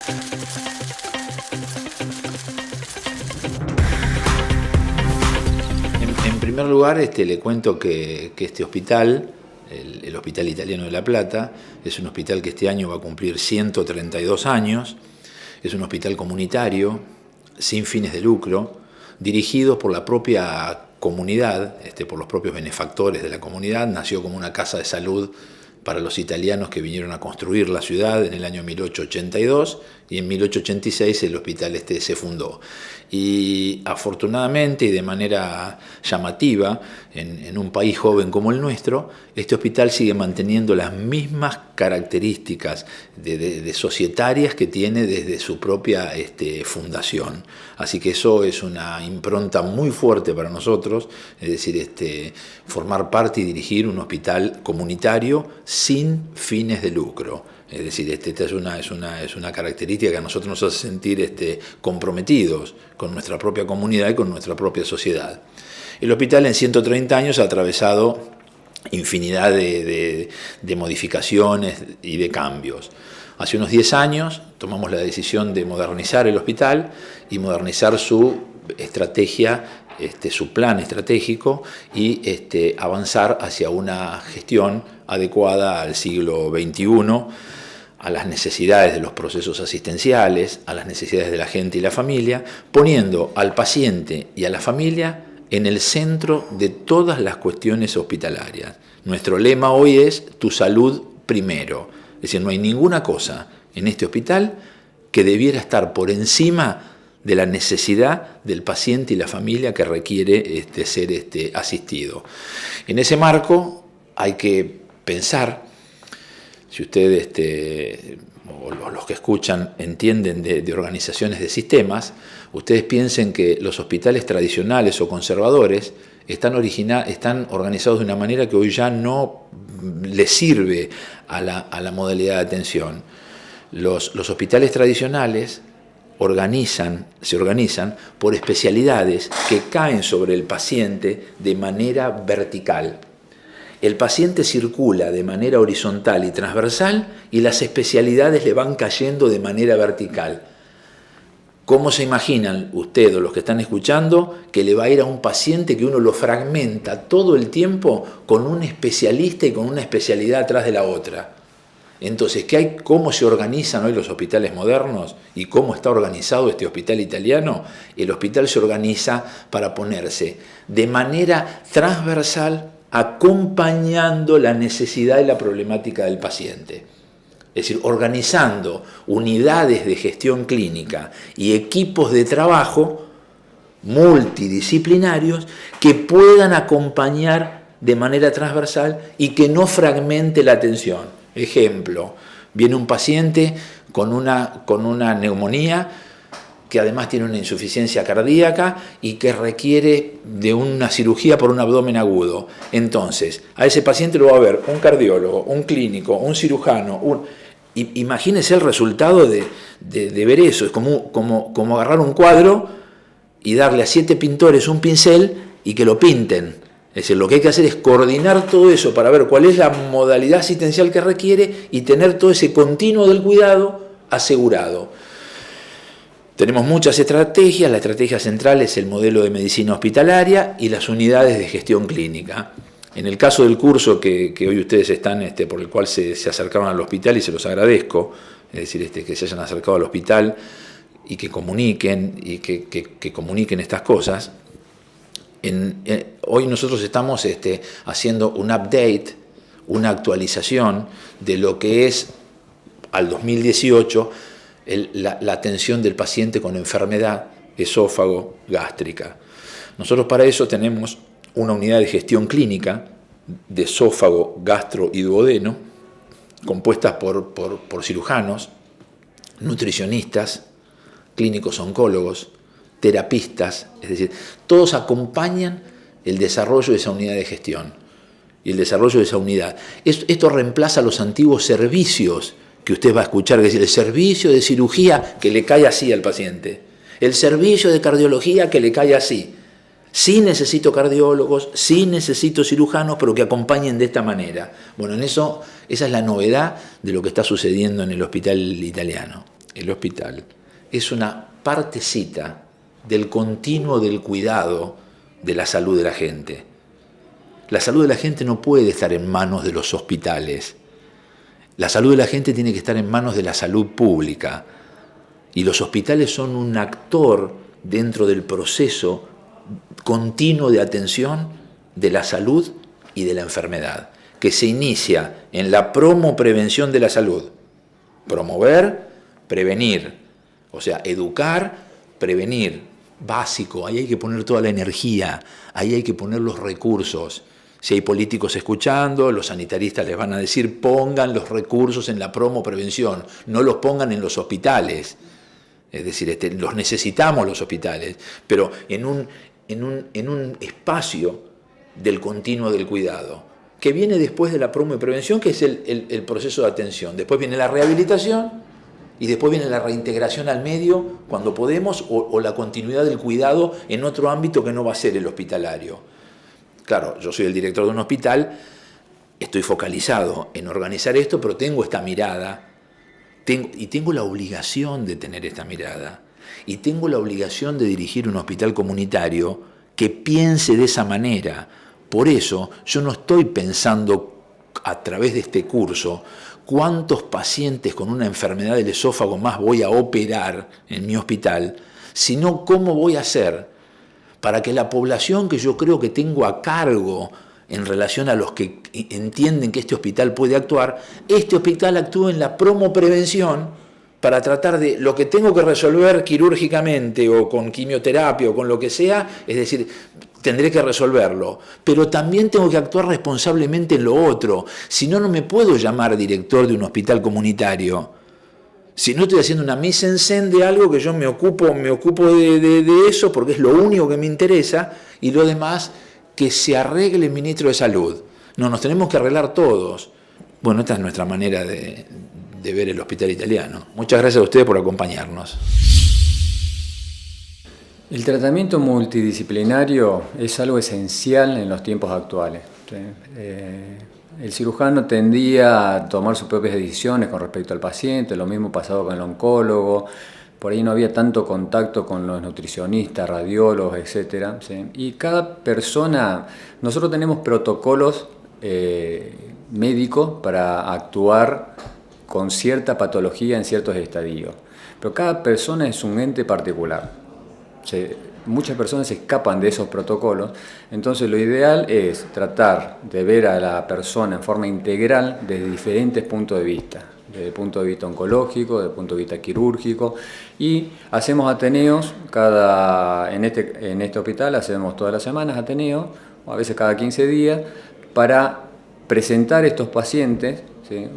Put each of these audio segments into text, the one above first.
En primer lugar, le cuento que este hospital, el Hospital Italiano de La Plata, es un hospital que este año va a cumplir 132 años, es un hospital comunitario, sin fines de lucro, dirigido por la propia comunidad, por los propios benefactores de la comunidad. Nació como una casa de salud para los italianos que vinieron a construir la ciudad en el año 1882, y en 1886 el hospital se fundó. Y afortunadamente y de manera llamativa, en un país joven como el nuestro, este hospital sigue manteniendo las mismas características de societarias que tiene desde su propia fundación. Así que eso es una impronta muy fuerte para nosotros, es decir, formar parte y dirigir un hospital comunitario sin fines de lucro. Es decir, esta es una característica que a nosotros nos hace sentir comprometidos con nuestra propia comunidad y con nuestra propia sociedad. El hospital en 130 años ha atravesado infinidad de modificaciones y de cambios. Hace unos 10 años tomamos la decisión de modernizar el hospital y modernizar su estrategia, su plan estratégico, y avanzar hacia una gestión adecuada al siglo XXI, a las necesidades de los procesos asistenciales, a las necesidades de la gente y la familia, poniendo al paciente y a la familia en el centro de todas las cuestiones hospitalarias. Nuestro lema hoy es tu salud primero. Es decir, no hay ninguna cosa en este hospital que debiera estar por encima de la necesidad del paciente y la familia que requiere ser asistido. En ese marco hay que pensar, si ustedes o los que escuchan entienden de organizaciones de sistemas, ustedes piensen que los hospitales tradicionales o conservadores están organizados de una manera que hoy ya no les sirve a la modalidad de atención. Los hospitales tradicionales se organizan por especialidades que caen sobre el paciente de manera vertical. El paciente circula de manera horizontal y transversal y las especialidades le van cayendo de manera vertical. ¿Cómo se imaginan ustedes o los que están escuchando que le va a ir a un paciente que uno lo fragmenta todo el tiempo con un especialista y con una especialidad atrás de la otra? Entonces, ¿cómo se organizan hoy los hospitales modernos y cómo está organizado este hospital italiano? El hospital se organiza para ponerse de manera transversal, acompañando la necesidad y la problemática del paciente. Es decir, organizando unidades de gestión clínica y equipos de trabajo multidisciplinarios que puedan acompañar de manera transversal y que no fragmente la atención. Ejemplo, viene un paciente con una neumonía que además tiene una insuficiencia cardíaca y que requiere de una cirugía por un abdomen agudo. Entonces, a ese paciente lo va a ver un cardiólogo, un clínico, un cirujano. Imagínese el resultado de ver eso. Es como agarrar un cuadro y darle a 7 pintores un pincel y que lo pinten. Es decir, lo que hay que hacer es coordinar todo eso para ver cuál es la modalidad asistencial que requiere y tener todo ese continuo del cuidado asegurado. Tenemos muchas estrategias. La estrategia central es el modelo de medicina hospitalaria y las unidades de gestión clínica. En el caso del curso que hoy ustedes están, por el cual se acercaron al hospital, y se los agradezco, es decir, que se hayan acercado al hospital y que comuniquen estas cosas. Hoy nosotros estamos haciendo un update, una actualización de lo que es al 2018 la atención del paciente con enfermedad esófago gástrica. Nosotros para eso tenemos una unidad de gestión clínica de esófago, gastro y duodeno, compuestas por cirujanos, nutricionistas, clínicos oncólogos, terapistas, es decir, todos acompañan el desarrollo de esa unidad de gestión y el desarrollo de esa unidad. Esto reemplaza los antiguos servicios que usted va a escuchar, es decir, el servicio de cirugía que le cae así al paciente, el servicio de cardiología que le cae así. Sí necesito cardiólogos, sí necesito cirujanos, pero que acompañen de esta manera. Bueno, esa es la novedad de lo que está sucediendo en el hospital italiano. el hospital es una partecita del continuo del cuidado de la salud de la gente. La salud de la gente no puede estar en manos de los hospitales. La salud de la gente tiene que estar en manos de la salud pública. Y los hospitales son un actor dentro del proceso continuo de atención de la salud y de la enfermedad, que se inicia en la prevención de la salud. Promover, prevenir. O sea, educar, prevenir. Básico, ahí hay que poner toda la energía, ahí hay que poner los recursos. Si hay políticos escuchando, los sanitaristas les van a decir, pongan los recursos en la prevención, no los pongan en los hospitales. Es decir, los necesitamos los hospitales, pero en un espacio del continuo del cuidado, que viene después de la promo y prevención, que es el proceso de atención. Después viene la rehabilitación y después viene la reintegración al medio cuando podemos, o la continuidad del cuidado en otro ámbito que no va a ser el hospitalario. Claro, yo soy el director de un hospital, estoy focalizado en organizar esto, pero tengo esta mirada, tengo la obligación de tener esta mirada, y tengo la obligación de dirigir un hospital comunitario que piense de esa manera. Por eso yo no estoy pensando a través de este curso cuántos pacientes con una enfermedad del esófago más voy a operar en mi hospital, sino cómo voy a hacer para que la población que yo creo que tengo a cargo en relación a los que entienden que este hospital puede actuar, este hospital actúe en la prevención para tratar de lo que tengo que resolver quirúrgicamente o con quimioterapia o con lo que sea, es decir, tendré que resolverlo, pero también tengo que actuar responsablemente en lo otro. Si no, no me puedo llamar director de un hospital comunitario. Si no estoy haciendo una mise en scène de algo que yo me ocupo de eso porque es lo único que me interesa, y lo demás que se arregle el ministro de Salud. No, nos tenemos que arreglar todos. Bueno, esta es nuestra manera de ver el hospital italiano. Muchas gracias a ustedes por acompañarnos. El tratamiento multidisciplinario es algo esencial en los tiempos actuales. El cirujano tendía a tomar sus propias decisiones con respecto al paciente, lo mismo pasaba con el oncólogo, por ahí no había tanto contacto con los nutricionistas, radiólogos, etc. ¿Sí? Y cada persona, nosotros tenemos protocolos médicos para actuar con cierta patología en ciertos estadios, pero cada persona es un ente particular. Muchas personas escapan de esos protocolos, entonces lo ideal es tratar de ver a la persona en forma integral desde diferentes puntos de vista, desde el punto de vista oncológico, desde el punto de vista quirúrgico, y hacemos ateneos, en este hospital hacemos todas las semanas ateneos, o a veces cada 15 días, para presentar estos pacientes, ¿sí?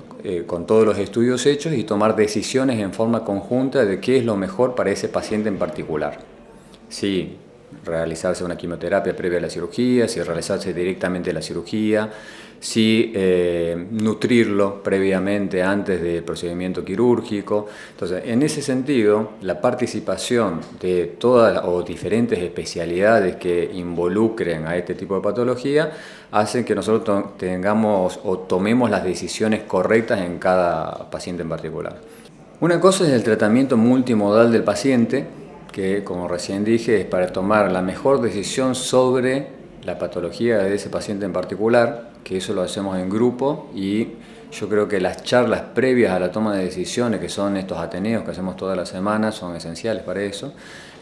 Con todos los estudios hechos y tomar decisiones en forma conjunta de qué es lo mejor para ese paciente en particular. Si realizarse una quimioterapia previa a la cirugía, si realizarse directamente la cirugía, si nutrirlo previamente antes del procedimiento quirúrgico. Entonces, en ese sentido, la participación de todas o diferentes especialidades que involucren a este tipo de patología hacen que nosotros tengamos o tomemos las decisiones correctas en cada paciente en particular. Una cosa es el tratamiento multimodal del paciente, que, como recién dije, es para tomar la mejor decisión sobre la patología de ese paciente en particular, que eso lo hacemos en grupo, y yo creo que las charlas previas a la toma de decisiones, que son estos ateneos que hacemos todas las semanas, son esenciales para eso.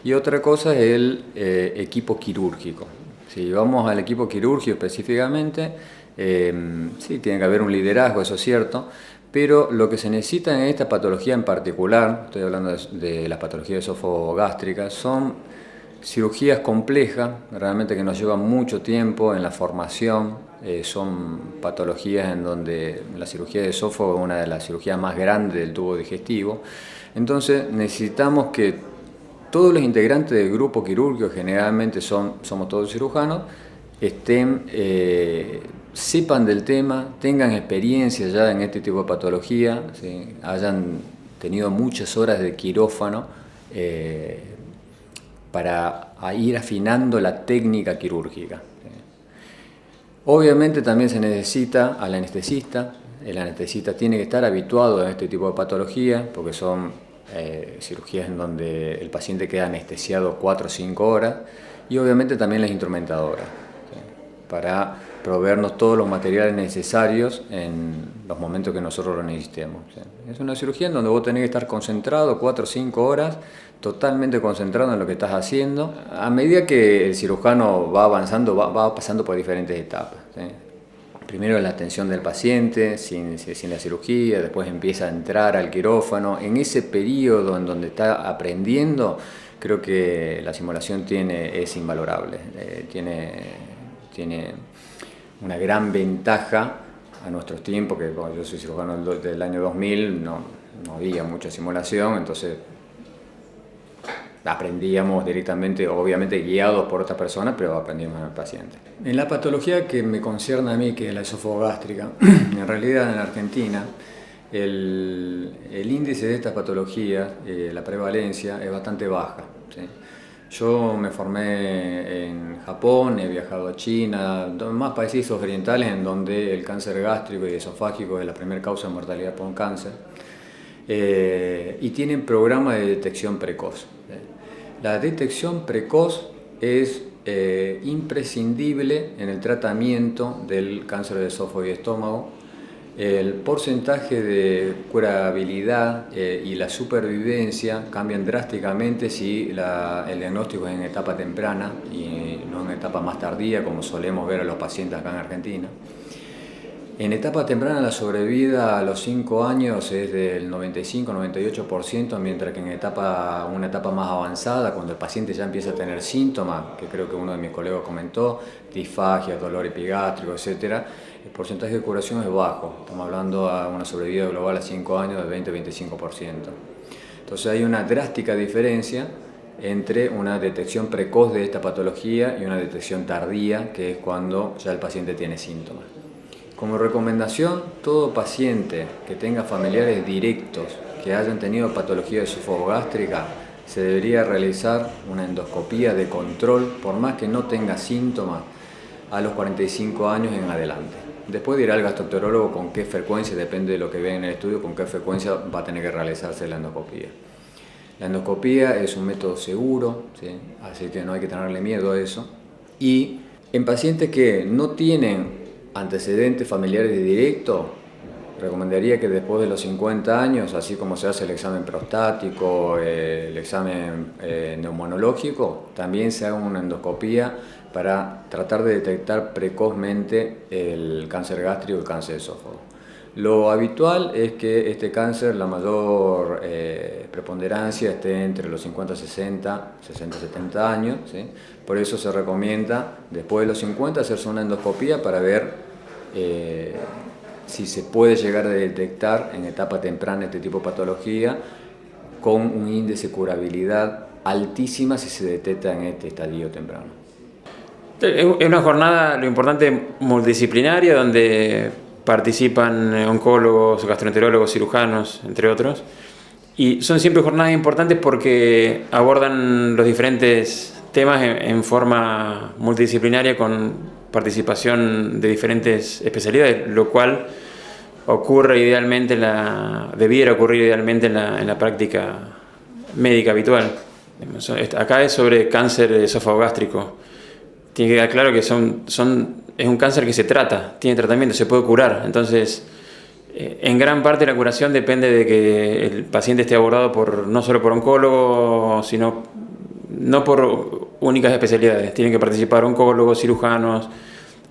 Y otra cosa es el equipo quirúrgico. Si vamos al equipo quirúrgico específicamente, sí, tiene que haber un liderazgo, eso es cierto, pero lo que se necesita en esta patología en particular, estoy hablando de las patologías esófago-gástricas, son cirugías complejas, realmente que nos llevan mucho tiempo en la formación, son patologías en donde la cirugía de esófago es una de las cirugías más grandes del tubo digestivo, entonces necesitamos que todos los integrantes del grupo quirúrgico, generalmente somos todos cirujanos, sepan del tema, tengan experiencia ya en este tipo de patología, ¿sí? Hayan tenido muchas horas de quirófano para ir afinando la técnica quirúrgica. ¿Sí? Obviamente también se necesita al anestesista. El anestesista tiene que estar habituado a este tipo de patología porque son cirugías en donde el paciente queda anestesiado 4 o 5 horas, y obviamente también las instrumentadoras, ¿sí? Para proveernos todos los materiales necesarios en los momentos que nosotros lo necesitemos, ¿sí? Es una cirugía en donde vos tenés que estar concentrado 4 o 5 horas, totalmente concentrado en lo que estás haciendo. A medida que el cirujano va avanzando, va pasando por diferentes etapas, ¿sí? Primero la atención del paciente, sin la cirugía, después empieza a entrar al quirófano. En ese periodo en donde está aprendiendo, creo que la simulación es invalorable, tiene una gran ventaja a nuestros tiempos, que yo soy cirujano del año 2000, no había mucha simulación, entonces aprendíamos directamente, obviamente guiados por otras personas, pero aprendíamos en el paciente. En la patología que me concierne a mí, que es la esofagogástrica, en realidad en Argentina el índice de esta patología, la prevalencia, es bastante baja, ¿sí? Yo me formé en Japón, he viajado a China, más países orientales en donde el cáncer gástrico y esofágico es la primera causa de mortalidad por cáncer, y tienen programas de detección precoz. La detección precoz es imprescindible en el tratamiento del cáncer de esófago y estómago. El porcentaje de curabilidad y la supervivencia cambian drásticamente si el diagnóstico es en etapa temprana y no en etapa más tardía, como solemos ver a los pacientes acá en Argentina. En etapa temprana la sobrevida a los 5 años es del 95-98%, mientras que en una etapa más avanzada, cuando el paciente ya empieza a tener síntomas, que creo que uno de mis colegas comentó, disfagia, dolor epigástrico, etc., el porcentaje de curación es bajo. Estamos hablando de una sobrevida global a 5 años de 20-25%. Entonces hay una drástica diferencia entre una detección precoz de esta patología y una detección tardía, que es cuando ya el paciente tiene síntomas. Como recomendación, todo paciente que tenga familiares directos que hayan tenido patología esofagogástrica, se debería realizar una endoscopía de control, por más que no tenga síntomas, a los 45 años en adelante. Después dirá el gastroenterólogo con qué frecuencia, depende de lo que vean en el estudio, con qué frecuencia va a tener que realizarse la endoscopía. La endoscopía es un método seguro, ¿sí? Así que no hay que tenerle miedo a eso. Y en pacientes que no tienen antecedentes familiares directos, recomendaría que después de los 50 años, así como se hace el examen prostático, el examen neumonológico, también se haga una endoscopía para tratar de detectar precozmente el cáncer gástrico y el cáncer de esófago. Lo habitual es que este cáncer, la mayor preponderancia esté entre los 50-60, 60-70 años, ¿sí? Por eso se recomienda después de los 50 hacerse una endoscopía para ver si se puede llegar a detectar en etapa temprana este tipo de patología con un índice de curabilidad altísima si se detecta en este estadio temprano. Es una jornada, lo importante, multidisciplinaria, donde participan oncólogos, gastroenterólogos, cirujanos, entre otros. Y son siempre jornadas importantes porque abordan los diferentes temas en forma multidisciplinaria con participación de diferentes especialidades, lo cual debiera ocurrir idealmente en la práctica médica habitual. Acá es sobre cáncer esofágico. Tiene que quedar claro que es un cáncer que se trata, tiene tratamiento, se puede curar. Entonces, en gran parte la curación depende de que el paciente esté abordado no solo por oncólogos, sino no por únicas especialidades. Tienen que participar oncólogos, cirujanos,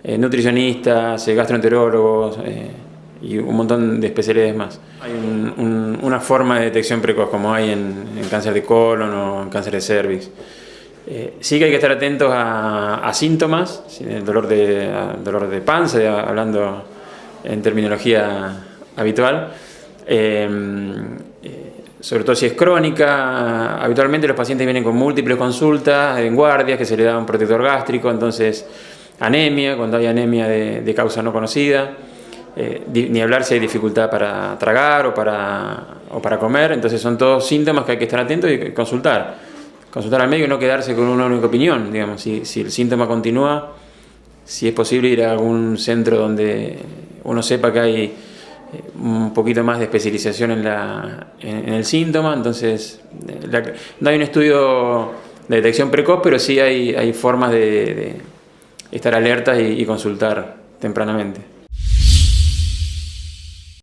nutricionistas, gastroenterólogos y un montón de especialidades más. Hay una forma de detección precoz, como hay en cáncer de colon o en cáncer de cervix. Sí que hay que estar atentos a síntomas, el dolor de panza, hablando en terminología habitual. Sobre todo si es crónica, habitualmente los pacientes vienen con múltiples consultas en guardias, que se le da un protector gástrico, entonces anemia, cuando hay anemia de causa no conocida, ni hablar si hay dificultad para tragar o para comer. Entonces son todos síntomas que hay que estar atentos y consultar al médico y no quedarse con una única opinión. Digamos, si el síntoma continúa, si es posible ir a algún centro donde uno sepa que hay un poquito más de especialización en el síntoma. Entonces, no hay un estudio de detección precoz, pero sí hay formas de estar alertas y consultar tempranamente.